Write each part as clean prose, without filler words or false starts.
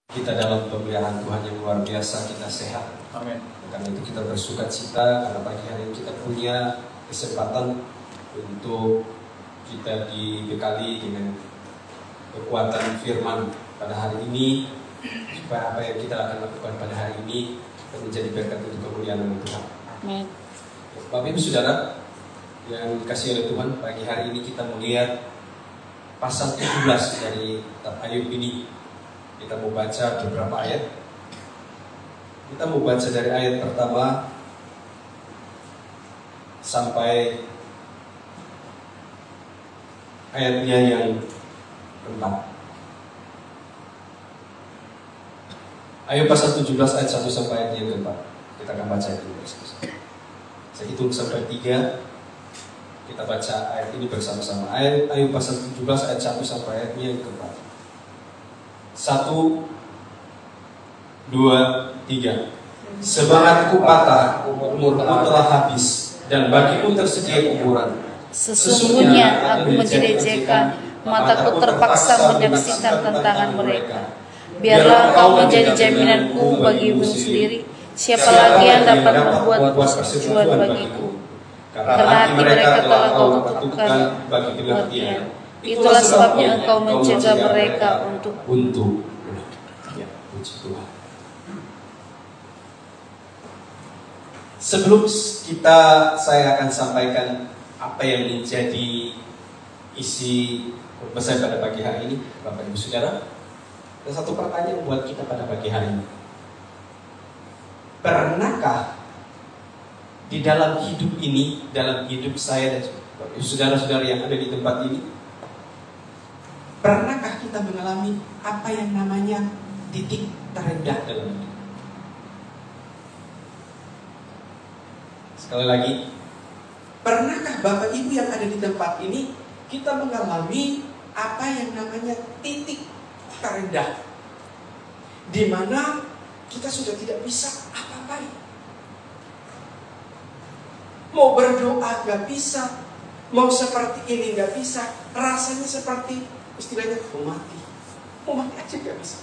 Kita dalam pemeliharaan Tuhan yang luar biasa, kita sehat. Amin. Karena itu kita bersukacita karena pagi hari ini kita punya kesempatan untuk kita dibekali dengan kekuatan firman pada hari ini, supaya apa yang kita akan lakukan pada hari ini menjadi berkat untuk kemuliaan nama Tuhan. Amin. Bapak Ibu Saudara yang dikasihi oleh Tuhan, pagi hari ini kita melihat pasal 17 dari kitab Ayub ini. Kita mau baca beberapa ayat. Kita mau baca dari ayat pertama sampai ayatnya yang keempat. Ayub pasal 17 ayat 1 sampai ayat yang keempat. Kita akan baca itu. Saya hitung sampai 3. Kita baca ayat ini bersama-sama. Ayub pasal 17 ayat 1 sampai ayatnya yang keempat. 1, 2, 3. Semangatku patah, umurku telah habis, dan bagiku tersedia kuburan. Sesungguhnya aku menjadi ejekan, mataku terpaksa menyaksikan tentangan mereka. Biarlah engkau menjadi jaminanku bagimu sendiri. Siapa lagi yang dapat membuat persetujuan bagiku? Karena hati mereka telah kau tetapkan bagi pengertian. Itulah sebabnya engkau mencegah mereka untuk Ya, puji Tuhan. Sebelum saya akan sampaikan apa yang menjadi isi khotbah saya pada pagi hari ini, Bapak Ibu Saudara, ada satu pertanyaan buat kita pada pagi hari ini. Pernahkah di dalam hidup ini, dalam hidup saya dan saudara-saudara yang ada di tempat ini, pernahkah kita mengalami apa yang namanya titik terendah dalam hidup? Sekali lagi, pernahkah Bapak Ibu yang ada di tempat ini kita mengalami apa yang namanya titik terendah, di mana kita sudah tidak bisa apa-apain? Mau berdoa gak bisa, mau seperti ini gak bisa, rasanya seperti istilahnya mau mati aja gak bisa.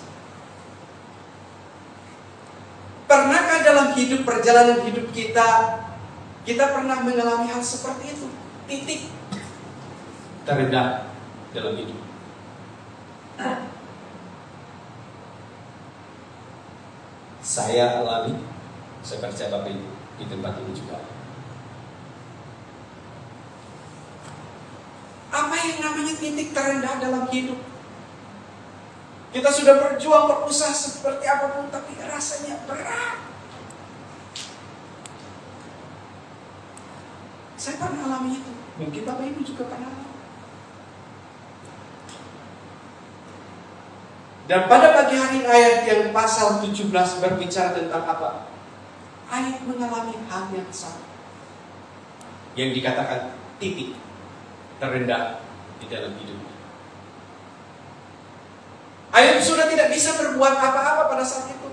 Pernahkah dalam perjalanan hidup kita pernah mengalami hal seperti itu? Titik terendah dalam hidup. Saya alami, saya percaya Bapak Ibu di tempat ini juga. Apa yang namanya titik terendah dalam hidup? Kita sudah berjuang, berusaha seperti apapun, tapi rasanya berat. Saya pernah alami itu. Mungkin Bapak Ibu juga pernah alami. Dan pada pagi hari ayat yang pasal 17 berbicara tentang apa? Ayat mengalami hal yang sama, yang dikatakan titik terendah di dalam hidupnya. Ayub sudah tidak bisa berbuat apa-apa pada saat itu.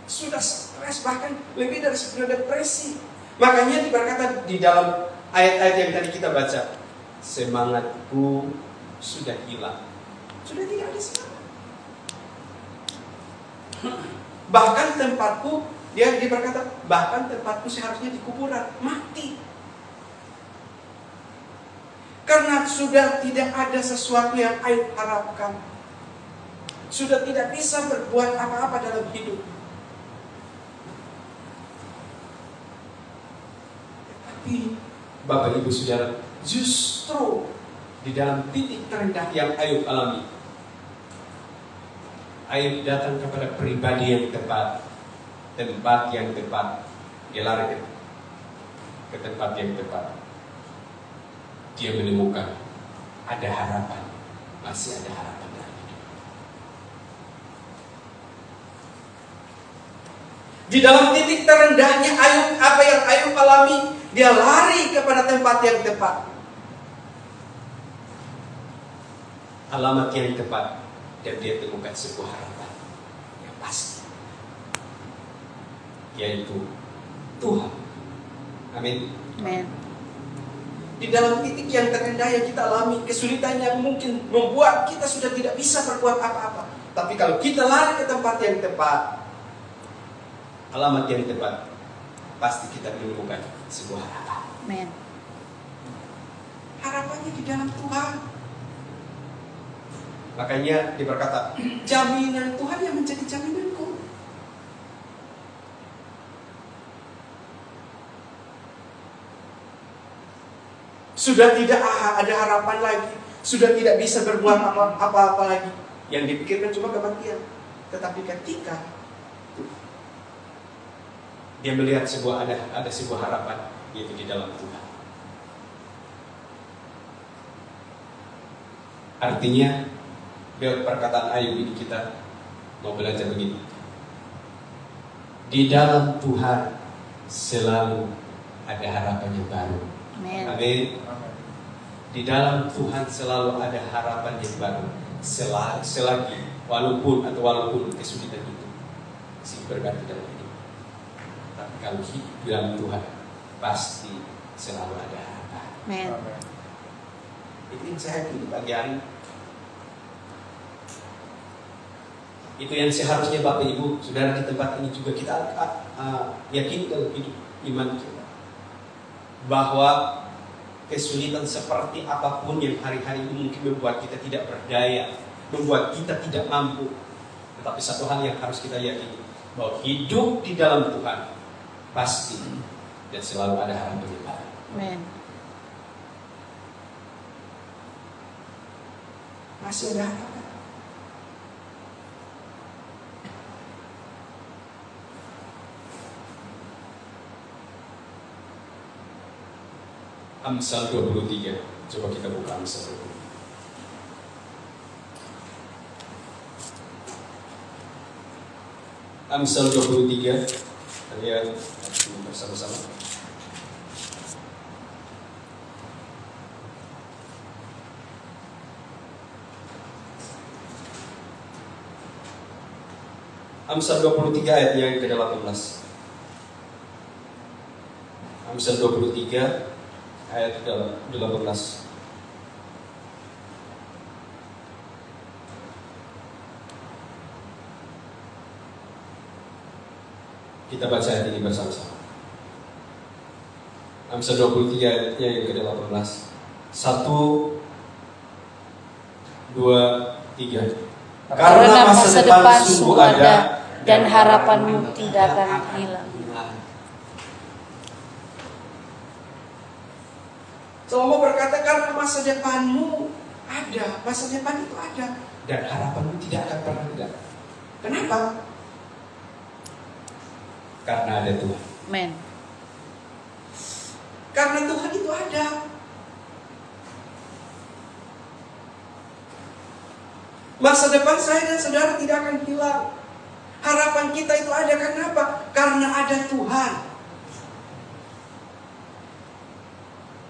Sudah stres, bahkan lebih dari sudah depresi. Makanya berkata di dalam ayat-ayat yang tadi kita baca, semangatku sudah hilang. Sudah tidak ada semangat. Bahkan tempatku, dia berkata, bahkan tempatku seharusnya di kuburan, mati. Karena sudah tidak ada sesuatu yang Ayub harapkan. Sudah tidak bisa berbuat apa-apa dalam hidup. Tapi Bapak Ibu Saudara, justru di dalam titik terendah yang Ayub alami, Ayub datang kepada pribadi yang tepat, tempat yang tepat. Dia lari ke tempat yang tepat. Dia menemukan ada harapan, masih ada harapan dalam hidup. Di dalam titik terendahnya Ayub, apa yang Ayub alami, dia lari kepada tempat yang tepat, alamat yang tepat, dan dia temukan sebuah harapan yang pasti, yaitu Tuhan. Amin. Amin. Di dalam titik yang terendah yang kita alami, kesulitan yang mungkin membuat kita sudah tidak bisa berbuat apa-apa, Tapi kalau kita lari ke tempat yang tepat, alamat yang tepat, pasti kita menemukan sebuah harapan. Amen. Harapannya di dalam Tuhan. Makanya diberkata, jaminan Tuhan yang menjadi jaminanku. Sudah tidak ada harapan lagi. Sudah tidak bisa berbuat apa-apa lagi. Yang dipikirkan cuma kematian. Tetapi ketika dia melihat ada sebuah harapan, yaitu di dalam Tuhan. Artinya, perkataan Ayub ini kita mau belajar begini. Di dalam Tuhan selalu ada harapan yang baru. Amin. Di dalam Tuhan selalu ada harapan yang baru. Selagi walaupun kesulitan itu masih berganti dalam hidup. Tapi kalau hidup di dalam Tuhan pasti selalu ada harapan. Amin. Itu yang saya yakini pagi hari. Itu yang seharusnya Bapak Ibu Saudara di tempat ini juga kita yakini dalam hidup iman kita, bahwa kesulitan seperti apapun yang hari-hari ini mungkin membuat kita tidak berdaya, membuat kita tidak mampu, tetapi satu hal yang harus kita yakini, bahwa hidup di dalam Tuhan pasti dan selalu ada harapan yang baru. Amen. Masih ada harapan. Amsal 23. Coba kita buka Amsal 23. Amsal 23. Kalian bersama-sama. Amsal 23 ayat yang ke-18. Amsal 23 ayat 18. Kita baca ayat ini bersama-sama. Amsal 23 ayatnya yang ke-18. 1, 2, 3. Karena masa depan sungguh ada dan harapanmu tidak akan hilang. Salomo berkata, karena masa depanmu ada, masa depan itu ada, dan harapanmu tidak akan pernah hilang. Kenapa? Karena ada Tuhan. Amen. Karena Tuhan itu ada. Masa depan saya dan saudara tidak akan hilang. Harapan kita itu ada, karena apa? Karena ada Tuhan.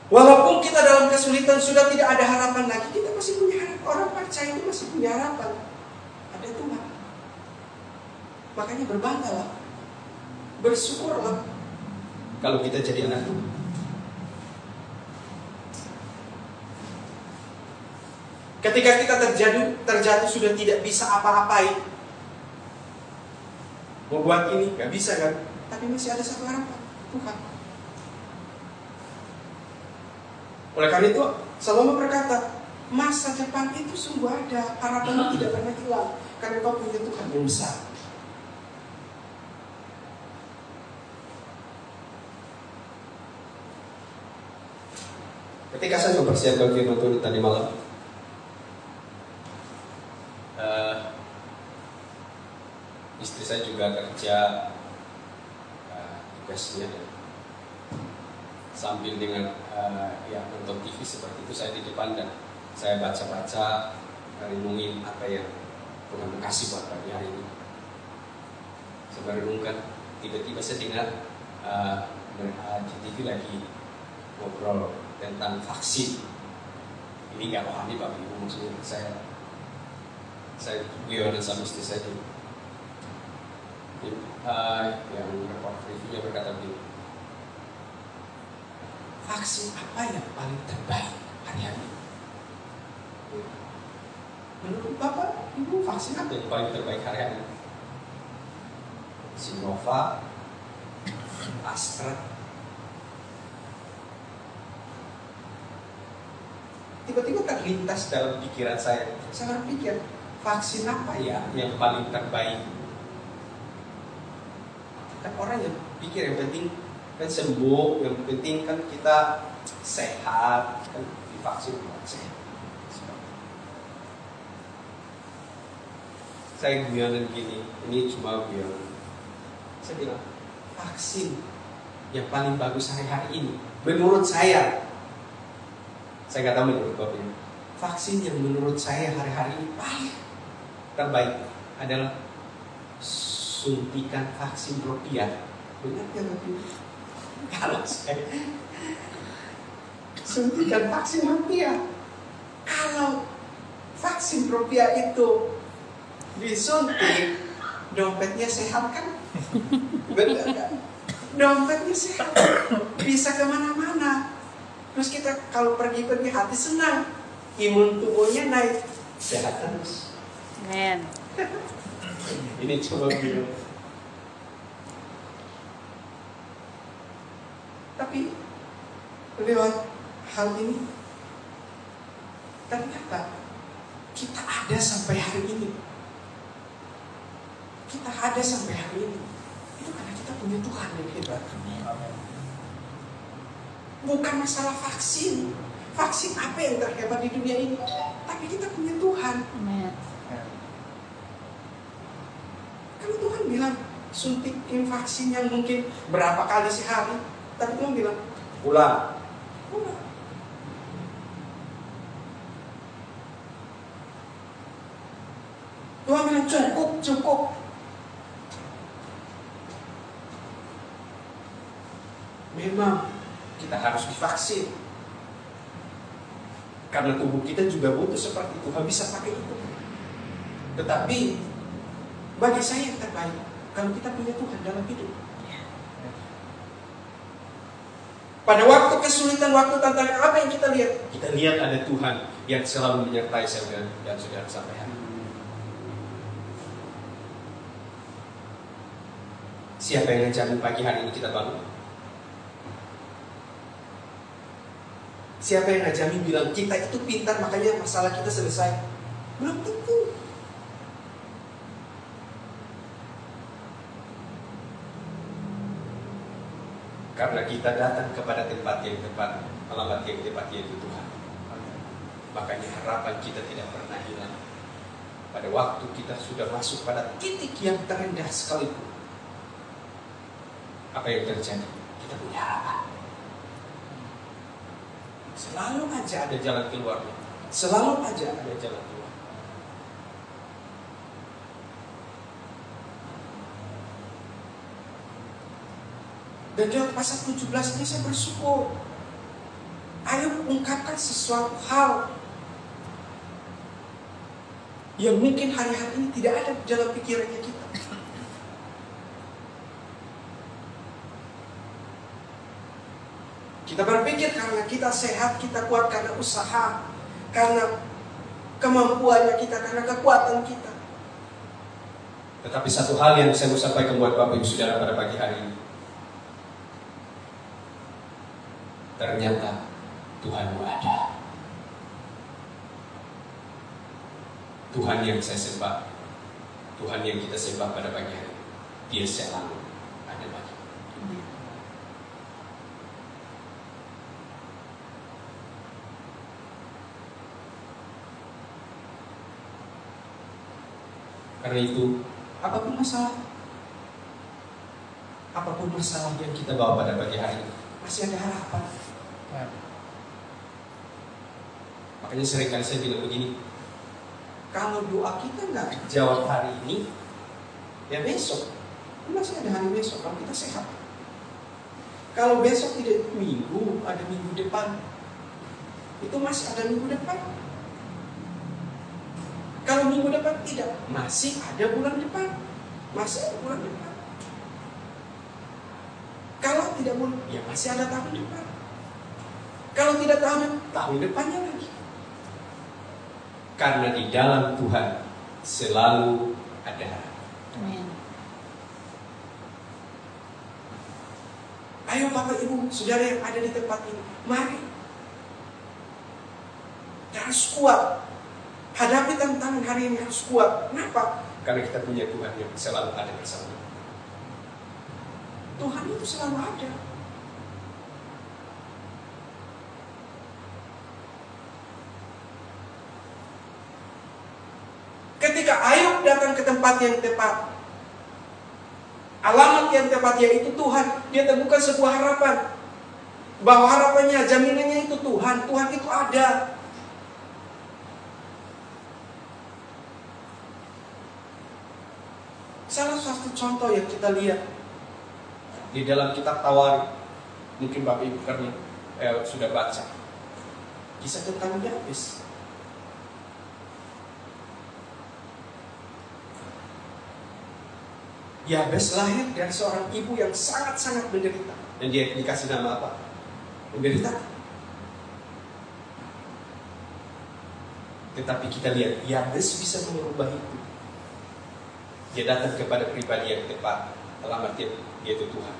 Walaupun kita dalam kesulitan sudah tidak ada harapan lagi, kita masih punya harapan. Orang percaya itu masih punya harapan. Ada Tuhan. Makanya berbanggalah, bersyukurlah kalau kita jadi anak Tuhan. Ketika kita terjatuh sudah tidak bisa apa-apain, mau buat ini gak bisa kan? Tapi masih ada satu harapan, Tuhan. Oleh karena itu, Salomo berkata, masa depan itu sungguh ada, harapanmu tidak pernah hilang, karena kau punya Tuhan yang besar. Ketika saya mempersiapkan firman Tuhan tadi malam, istri saya juga kerja tugasnya, sambil dengan nonton TV seperti itu, saya di depan dan saya baca-baca, renungin apa yang Tuhan kasih buat pagi hari ini. Saya merenungkan, tiba-tiba saya dengar di TV lagi ngobrol tentang vaksin. Ini nggak rohani Bapak Ibu, maksudnya saya guyonan sama istri saya yang report reviewnya berkata begini, vaksin apa yang paling terbaik hari-hari? Menurut Bapak, Ibu vaksin apa yang paling terbaik hari-hari? Sinovac, Astra. Tiba-tiba terlintas dalam pikiran saya berpikir, vaksin apa ya yang paling terbaik? Kan orang yang pikir yang penting kan sembuh, yang penting kan kita sehat, kan divaksin sehat. Saya guyonan gini, ini cuma guyonan. Saya bilang, vaksin yang paling bagus hari-hari ini, menurut saya nggak tahu menurut Bapak ini, vaksin yang menurut saya hari-hari ini paling terbaik adalah suntikan vaksin rupiah. Benar ya Bapak? Kalau saya suntikan vaksin rupiah, kalau vaksin rupiah itu disuntik, dompetnya sehat kan? Benar kan? Dompetnya sehat, bisa kemana-mana. Terus kita kalau pergi-pergi hati senang, imun tubuhnya naik, sehat terus. Amen. Ini coba bilang. Tapi lewat hal ini, ternyata kita ada sampai hari ini. Kita ada sampai hari ini. Itu karena kita punya Tuhan yang hebat. Bukan masalah vaksin. Vaksin apa yang terhebat di dunia ini? Tapi kita punya Tuhan. Kalau Tuhan bilang suntikin vaksin yang mungkin berapa kali sehari, tapi Tuhan bilang pulang. Tuhan bilang cukup. Memang kita harus divaksin karena tubuh kita juga butuh seperti itu, nggak bisa pakai itu. Tetapi bagi saya yang terbaik kalau kita punya Tuhan dalam hidup. Pada waktu kesulitan, waktu tantangan, apa yang kita lihat? Kita lihat ada Tuhan yang selalu menyertai saudara dan saudara sampai hari ini. Siapa yang jamin pagi hari ini kita bangun? Siapa yang ngajamin bilang kita itu pintar makanya masalah kita selesai? Belum tentu. Karena kita datang kepada tempat yang tepat, alamat yang tepat, yaitu Tuhan. Makanya harapan kita tidak pernah hilang. Pada waktu kita sudah masuk pada titik yang terendah sekalipun, apa yang terjadi? Kita punya harapan. Selalu aja ada jalan keluarnya. Selalu aja ada jalan keluar. Dan lewat pasal 17 ini saya bersyukur. Ayo ungkapkan sesuatu hal yang mungkin hari-hari ini tidak ada dalam pikirannya kita. Kita berpikir karena kita sehat, kita kuat karena usaha, karena kemampuannya kita, karena kekuatan kita. Tetapi satu hal yang saya mau sampaikan buat Bapak Ibu Saudara pada pagi hari ini, ternyata Tuhanmu ada. Tuhan yang saya sembah, Tuhan yang kita sembah pada pagi hari, Dia selalu ada bagi. Karena itu, apapun masalah yang kita bawa pada pagi hari ini, masih ada harapan. Makanya seringkali saya bilang begini, kalau doa kita nggak jawab hari ini, ya besok masih ada hari besok kalau kita sehat. Kalau besok tidak minggu, ada minggu depan, itu masih ada minggu depan. Kalau minggu depan tidak, masih ada bulan depan, masih ada bulan depan. Kalau tidak bulan, ya masih ada tahun depan. Kalau tidak tahun depannya lagi. Karena di dalam Tuhan selalu ada harapan. Amin. Ayo Bapak Ibu, Saudara yang ada di tempat ini, mari. Harus kuat. Hadapi tantangan hari ini harus kuat. Kenapa? Karena kita punya Tuhan yang selalu ada bersama. Tuhan itu selalu ada. Ketika Ayub datang ke tempat yang tepat, alamat yang tepat yaitu Tuhan, dia temukan sebuah harapan. Bahwa harapannya, jaminannya itu Tuhan. Tuhan itu ada. Salah satu contoh yang kita lihat Di dalam kitab Tawarikh, mungkin Bapak Ibu karena sudah baca kisah tentang Yabes. Yabes lahir dari seorang ibu yang sangat-sangat menderita. dan dia dikasih nama apa? Menderita. Tetapi kita lihat Yabes bisa mengubah itu. Dia datang kepada pribadi yang tepat, alamat dia yaitu Tuhan.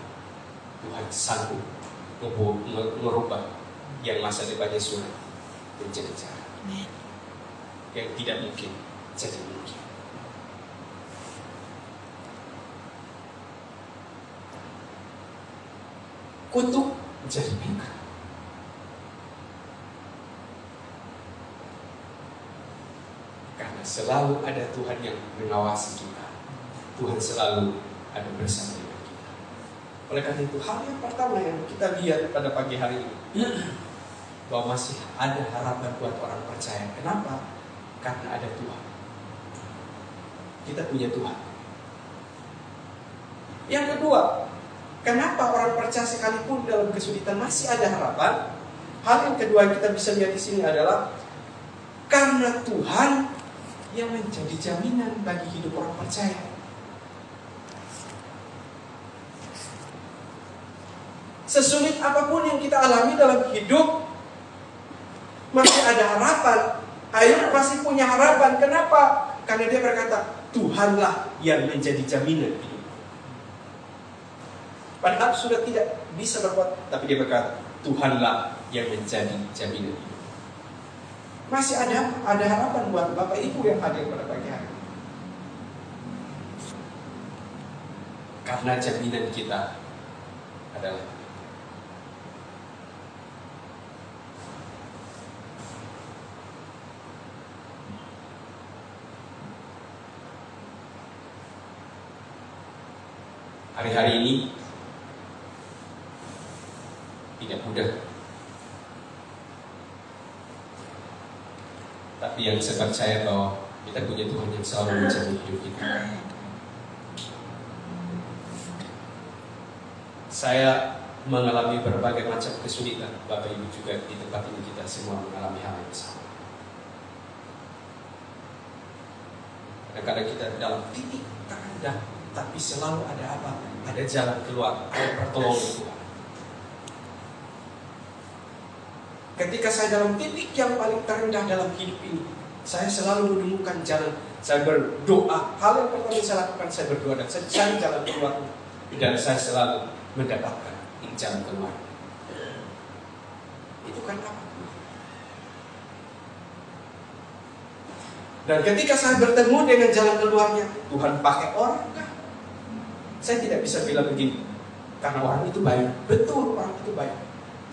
Tuhan sanggup merubah yang masa depannya sulit menjadi cerah. Yang tidak mungkin jadi mungkin. Kutuk menjadi berkah. Karena selalu ada Tuhan yang mengawasi kita. Tuhan selalu ada bersama dengan kita. Oleh karena itu, hal yang pertama yang kita lihat pada pagi hari ini, bahwa masih ada harapan buat orang percaya. Kenapa? Karena ada Tuhan. Kita punya Tuhan. Yang kedua, kenapa orang percaya sekalipun dalam kesulitan masih ada harapan? Hal yang kedua yang kita bisa lihat di sini adalah karena Tuhan yang menjadi jaminan bagi hidup orang percaya. Sesulit apapun yang kita alami dalam hidup, masih ada harapan. Ayub masih punya harapan. Kenapa? Karena dia berkata, Tuhanlah yang menjadi jaminan hidup. Padahal sudah tidak bisa berbuat, Tapi dia berkata, Tuhanlah yang menjadi jaminan hidup. masih ada harapan buat Bapak Ibu yang hadir pada pagi hari. Karena jaminan kita adalah hari-hari ini tidak mudah. Tapi yang saya percaya bahwa kita punya Tuhan yang selalu menjamin hidup kita. Saya mengalami berbagai macam kesulitan. Bapak Ibu juga di tempat ini kita semua mengalami hal yang sama. Kadang-kadang kita dalam titik terendah, tapi selalu ada apa? Ada jalan keluar, ada pertolongan Tuhan. Ketika saya dalam titik yang paling terendah dalam hidup ini, saya selalu menemukan jalan. Saya berdoa. Hal yang pertama saya lakukan, saya berdoa dan saya cari jalan keluar. Dan saya selalu mendapatkan jalan keluar. Itu kan apa? Dan ketika saya bertemu dengan jalan keluarnya, Tuhan pakai orang kan? Saya tidak bisa bilang begini, karena orang itu baik. Betul, orang itu baik.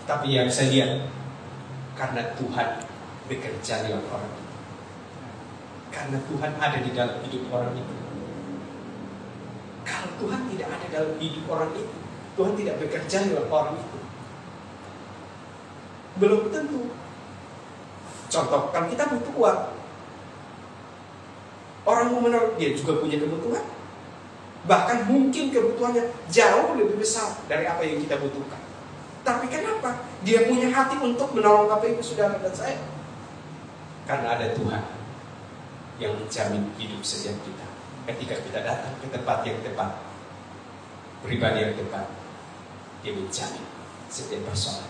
Tapi yang saya lihat, karena Tuhan bekerja lewat orang itu. Karena Tuhan ada di dalam hidup orang itu. Kalau Tuhan tidak ada dalam hidup orang itu, Tuhan tidak bekerja lewat orang itu. Belum tentu. Contoh, kan kita butuh uang. Orang mau menurut dia juga punya kebutuhan. Bahkan mungkin kebutuhannya jauh lebih besar dari apa yang kita butuhkan. Tapi kenapa? Dia punya hati untuk menolong Bapak Ibu Saudara dan saya. Karena ada Tuhan yang menjamin hidup setiap kita. Ketika kita datang ke tempat yang tepat, pribadi yang tepat, dia menjamin setiap persoalan.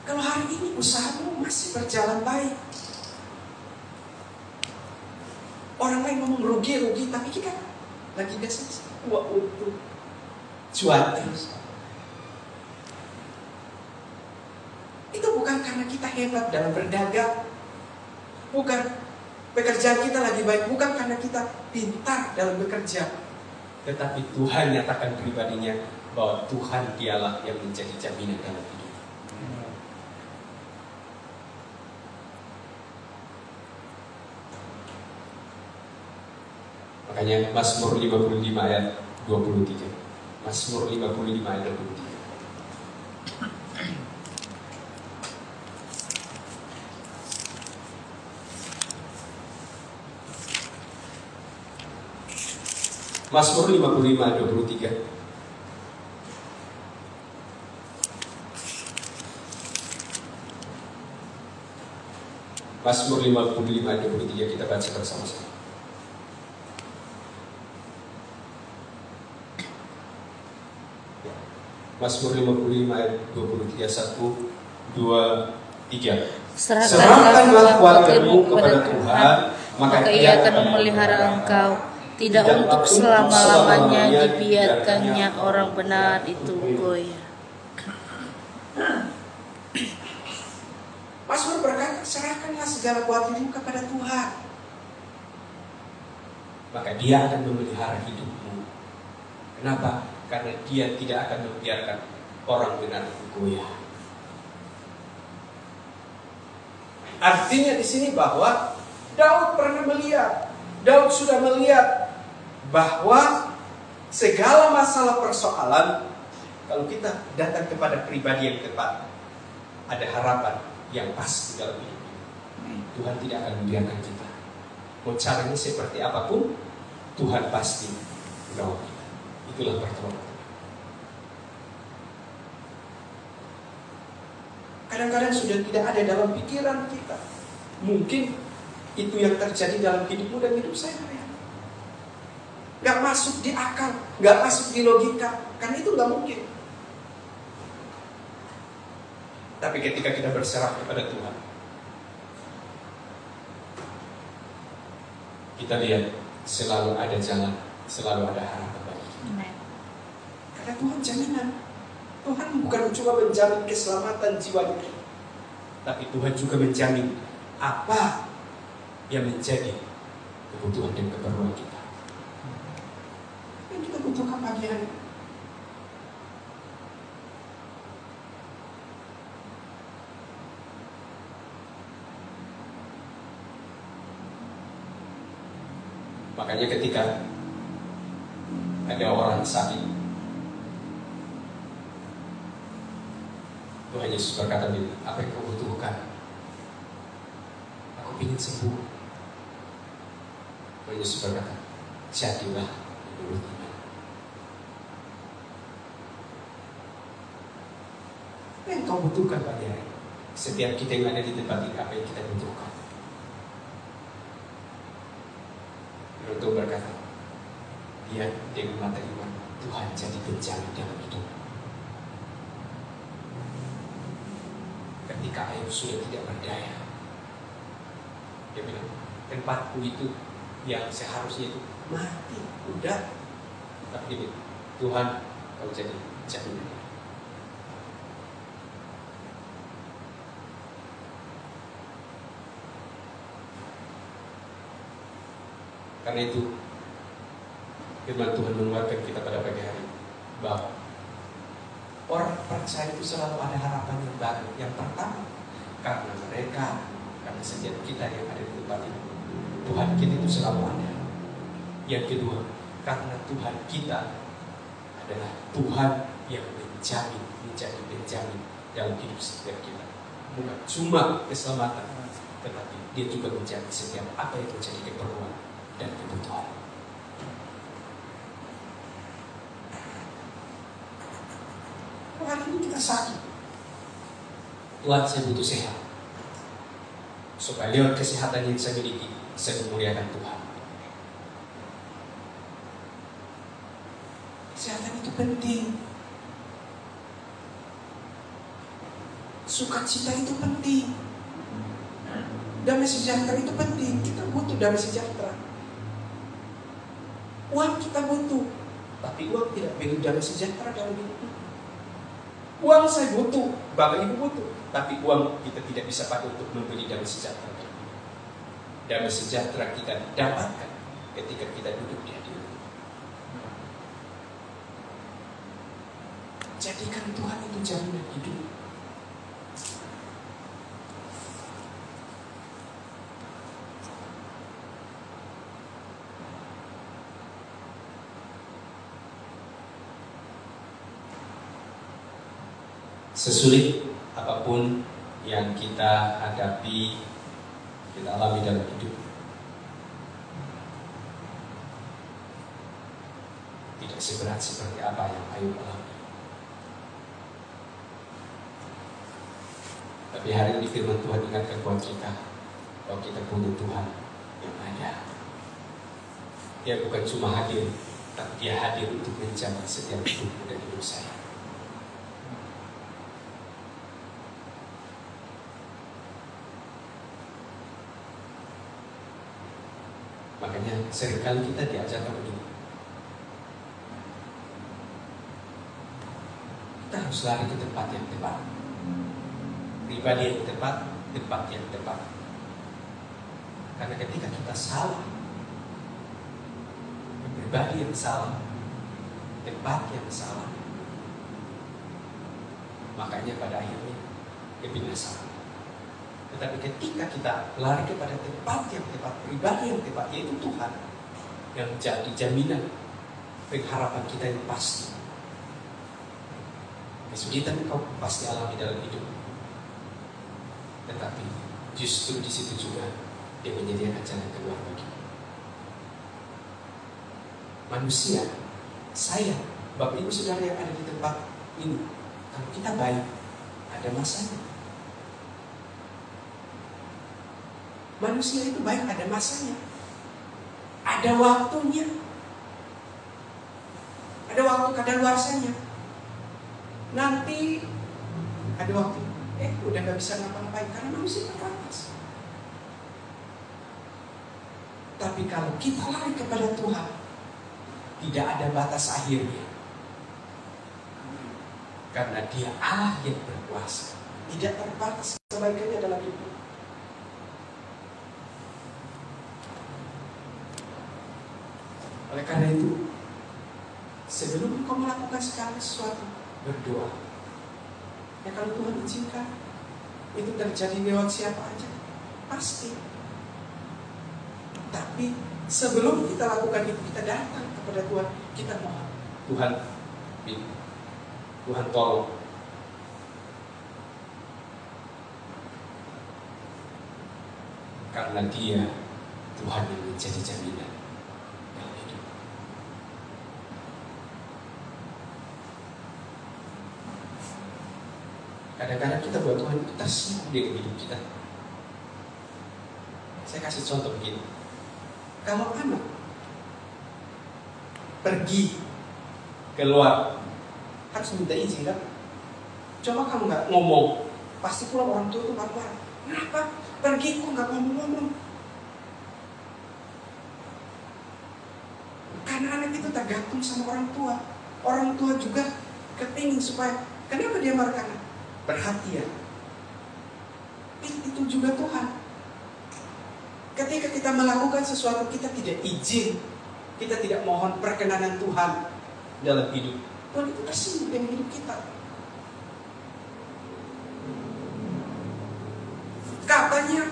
Kalau hari ini usahamu masih berjalan baik, orang lain ngomong rugi, tapi kita lagi biasa uang untuk cuan terus. Itu bukan karena kita hebat dalam berdagang, bukan pekerjaan kita lagi baik, bukan karena kita pintar dalam bekerja, tetapi Tuhan nyatakan pribadinya bahwa Tuhan dialah yang menjadi jaminan dalam hidup. Makanya Mazmur 55 ayat 23. Mazmur 55 ayat 23. Mazmur 55 ayat 23. Mazmur 55 ayat 23 kita baca bersama-sama. Mazmur 55 ayat 23, 1, 2, 3. Serahkanlah khawatirmu kepada Tuhan, maka Ia akan memelihara engkau. Tidak untuk selama-lamanya dibiarkannya orang benar itu goyah. Mazmur berkata, serahkanlah segala khawatirmu kepada Tuhan, maka Dia akan memelihara hidupmu. Kenapa? Karena Dia tidak akan membiarkan orang benar itu goyah. Artinya di sini bahwa Daud pernah melihat, Daud sudah melihat bahwa segala masalah persoalan, kalau kita datang kepada pribadi yang tepat, ada harapan yang pasti dalam hidup ini. Tuhan tidak akan membiarkan kita. Mau caranya seperti apapun, Tuhan pasti menolong kita. Itulah pertolongan. Kadang-kadang sudah tidak ada dalam pikiran kita. Mungkin itu yang terjadi dalam hidupmu dan hidup saya. Gak masuk di akal, gak masuk di logika, karena itu gak mungkin. Tapi ketika kita berserah kepada Tuhan, kita lihat selalu ada jalan, selalu ada harapan bagi kita. Karena Tuhan jaminan. Tuhan bukan cuma menjamin keselamatan jiwa kita, tapi Tuhan juga menjamin apa yang menjadi kebutuhan dan keperluan kita. Yang kita butuhkan pagi hari. Makanya ketika ada orang sakit, Tuhan Yesus berkata, apa yang kau butuhkan? Aku ingin sembuh. Tuhan Yesus berkata, jadilah menurut iman. Apa yang kau butuhkan pagi hari? Setiap kita yang ada di tempat ini, apa yang kita butuhkan? Tuhan berkata, dia dengan mata iman, Tuhan jadi penjamin dalam hidup. Ketika air sudah tidak berdaya, dia bilang, tempatku itu yang seharusnya itu mati, udah. Tapi dia bilang, Tuhan, kau jadi jaminan. Karena itu firman Tuhan menguatkan kita pada pagi hari bahwa orang percaya itu selalu ada harapan yang baru. Yang pertama, karena mereka, karena setiap kita yang ada di tempat ini, Tuhan kita itu selalu ada. Yang kedua, karena Tuhan kita adalah Tuhan yang menjamin, menjadi penjamin dalam hidup setiap kita. Bukan cuma keselamatan, tetapi Dia juga menjamin setiap apa yang menjadi keperluan dan kebutuhan. Hari ini kita sakit, Tuhan, saya butuh sehat, supaya lewat kesehatan yang saya miliki, saya memuliakan Tuhan. Kesehatan itu penting, Sukacita itu penting. Damai sejahtera itu penting. Kita butuh damai sejahtera. Uang kita butuh, tapi uang tidak beri damai sejahtera dalam hidup kita. Uang saya butuh, Bapak Ibu butuh, tapi uang kita tidak bisa pakai untuk memberi damai sejahtera. Damai sejahtera kita dapatkan ketika kita duduk di hadirat. Jadikan Tuhan itu jaminan hidup. Sesulit apapun yang kita hadapi, kita alami dalam hidup, tidak seberat seperti apa yang Ayub alami. Tapi hari ini firman Tuhan ingatkan buat kita bahwa kita punya Tuhan yang ada. Dia bukan cuma hadir, tapi dia hadir untuk menjaga setiap hidupmu dan hidup saya. Makanya seringkali kita diajarkan begini. Kita harus lari ke tempat yang tepat. Pribadi yang tepat, tempat yang tepat. Karena ketika kita salah, pribadi yang salah, tempat yang salah, makanya pada akhirnya kebinasaan. Tetapi ketika kita lari kepada tempat yang tepat, pribadi yang tepat, yaitu Tuhan, yang menjadi jaminan pengharapan kita yang pasti. Kesulitan kau pasti alami dalam hidup, tetapi justru di situ juga Dia menyediakan jalan keluar bagi manusia. Saya, Bapak Ibu Saudara yang ada di tempat ini, kalau kita baik, ada masanya. Manusia itu baik, ada masanya, ada waktunya, ada waktu kadaluarsanya. Nanti ada waktu, udah gak bisa ngapa-ngapain karena manusia terbatas. Tapi kalau kita lari kepada Tuhan, tidak ada batas akhirnya, karena Dia Allah yang berkuasa, tidak terbatas kebaikannya dalam hidup. Oleh karena itu, sebelum kau melakukan segala sesuatu, berdoa. Ya kalau Tuhan izinkan, itu terjadi lewat siapa aja, pasti. Tapi sebelum kita lakukan itu, kita datang kepada Tuhan, kita mohon, Tuhan, Tuhan tolong. Karena Dia Tuhan yang menjadi jaminan dalam hidup. Kadang-kadang kita buat Tuhan itu tersinggung dengan hidup kita. Saya kasih contoh begini. Kalau anak pergi keluar, harus minta izin kan? Coba kamu nggak ngomong, pasti pulang orang tua itu marah-marah. Kenapa? Pergi kok nggak ngomong-ngomong? Karena anak itu tergantung sama orang tua. Orang tua juga kepingin supaya, kenapa dia marah? Karena perhatian. Itu juga Tuhan. Ketika kita melakukan sesuatu, kita tidak izin, kita tidak mohon perkenanan Tuhan dalam hidup, Tuhan itu tersinggung dengan hidup kita. Katanya,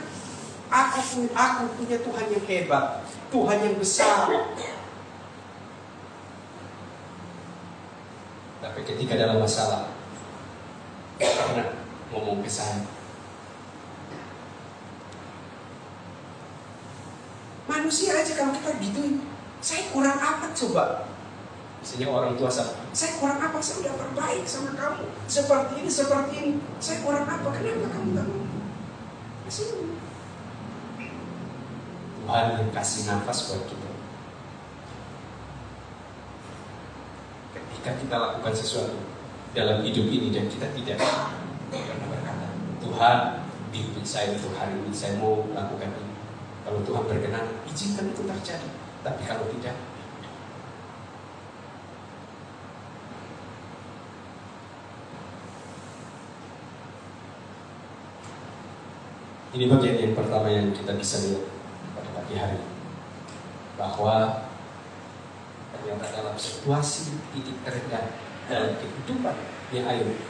aku punya Tuhan yang hebat, Tuhan yang besar. Tapi ketika dalam masalah, pernah ngomong ke saya, manusia aja kalau kita gituin, saya kurang apa coba? Misalnya orang tua saya kurang apa? Saya udah berbaik sama kamu, seperti ini, saya kurang apa? Kenapa kamu gak mau? Tuhan yang kasih nafas buat kita. Ketika kita lakukan sesuatu dalam hidup ini dan kita tidak pernah berkata, Tuhan, bimbing saya untuk hari ini, saya mau lakukan ini. Kalau Tuhan berkenan, izinkan itu terjadi. Tapi kalau tidak, ini bagian yang pertama yang kita bisa lihat pada pagi hari, bahwa ternyata dalam situasi titik terendah dalam kehidupan yang Ayub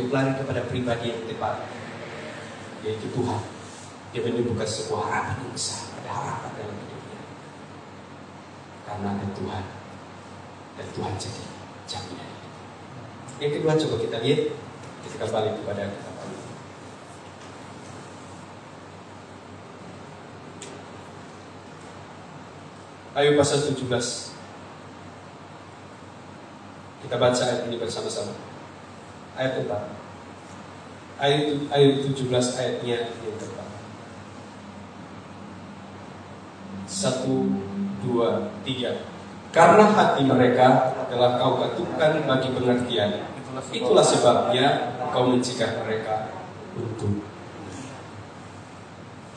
lari kepada pribadi yang tepat, yaitu Tuhan. Dia menemukan sebuah harapan yang besar, ada harapan dalam hidupnya, karena ada Tuhan, dan Tuhan jadi jaminan. Yang kedua, coba kita lihat, kita kembali kepada kitab Ayub. Ayub pasal 17. Kita baca ayat ini bersama-sama. Ayat 4. Ayub 17 ayatnya yang keempat. 1, 2, 3. Karena hati mereka telah kau ketukkan bagi pengertian, itulah sebabnya kau mencegah mereka untuk.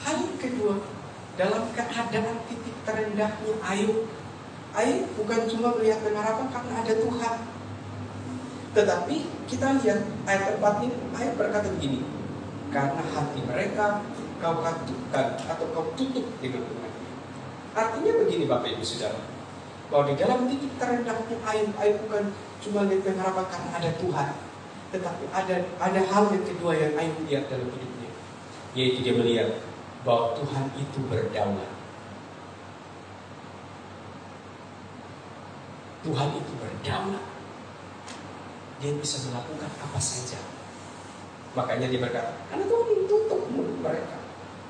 Hal yang kedua, dalam keadaan titik terendahnya Ayub bukan cuma melihat pengharapan karena ada Tuhan. Tetapi kita lihat ayat 4 ini, Ayub berkata begini, karena hati mereka kau katukkan atau kau tutup dengan pengertian. Artinya begini Bapak Ibu Saudara, bahwa di dalam titik terendahnya Ayub bukan cuma lihat pengharapan karena ada Tuhan, tetapi ada hal yang kedua yang Ayub lihat dalam hidupnya, yaitu dia melihat bahwa Tuhan itu berdaulat. Tuhan itu berdaulat. Dia bisa melakukan apa saja. Makanya dia berkata, karena Tuhan yang tutup mulut mereka.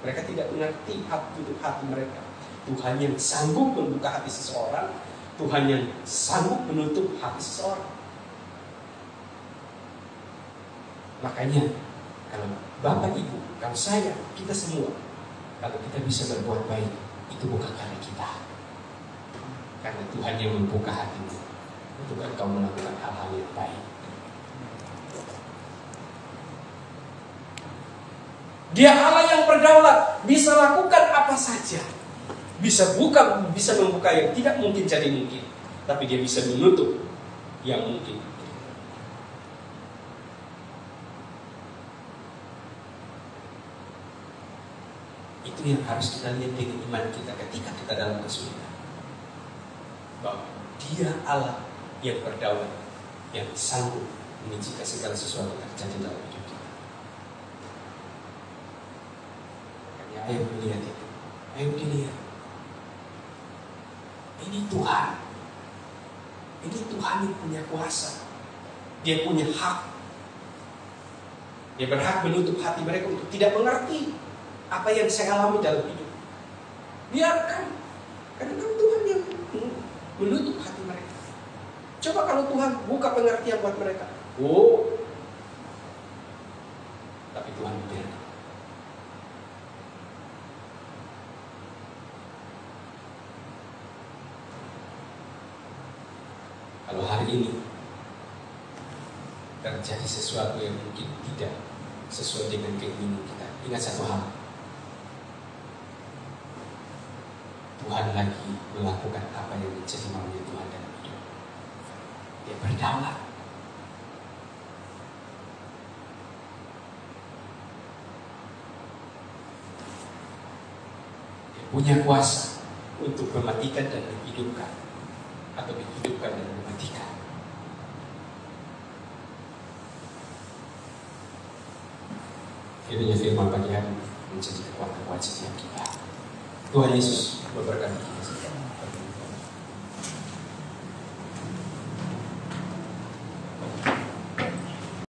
Mereka tidak mengerti tutup hati mereka. Tuhan yang sanggup membuka hati seseorang, Tuhan yang sanggup menutup hati seseorang. Makanya kalau Bapak Ibu, kalau saya, kita semua, kalau kita bisa berbuat baik, itu bukan karena kita, karena Tuhan yang membuka hatimu untuk engkau melakukan hal-hal yang baik. Dia Allah yang berdaulat, bisa lakukan apa saja, bisa membuka yang tidak mungkin jadi mungkin, tapi dia bisa menutup yang mungkin. Itu yang harus kita lihat dengan iman kita ketika kita dalam kesulitan, bahwa dia Allah yang berdaulat, yang sanggup mengizinkan segala sesuatu terjadi dalam hidup kita. Makanya Ayub melihat itu. Ayub dilihat, ini Tuhan, ini Tuhan yang punya kuasa, dia punya hak, dia berhak menutup hati mereka untuk tidak mengerti apa yang saya alami dalam hidup. Biarkan, karena Tuhan yang menutup hati mereka. Coba kalau Tuhan buka pengertian buat mereka, tapi Tuhan biarkan. Kalau hari ini terjadi sesuatu yang mungkin tidak sesuai dengan keinginan kita, ingat satu hal, Tuhan lagi melakukan apa yang menjadi maunya Tuhan dalam hidup. Dia berdaulat. Dia punya kuasa untuk mematikan dan menghidupkan, atau menghidupkan dan mematikan. Kiranya firman pagi hari menjadi kekuatan buat setiap kita. Tuhan Yesus memberkati.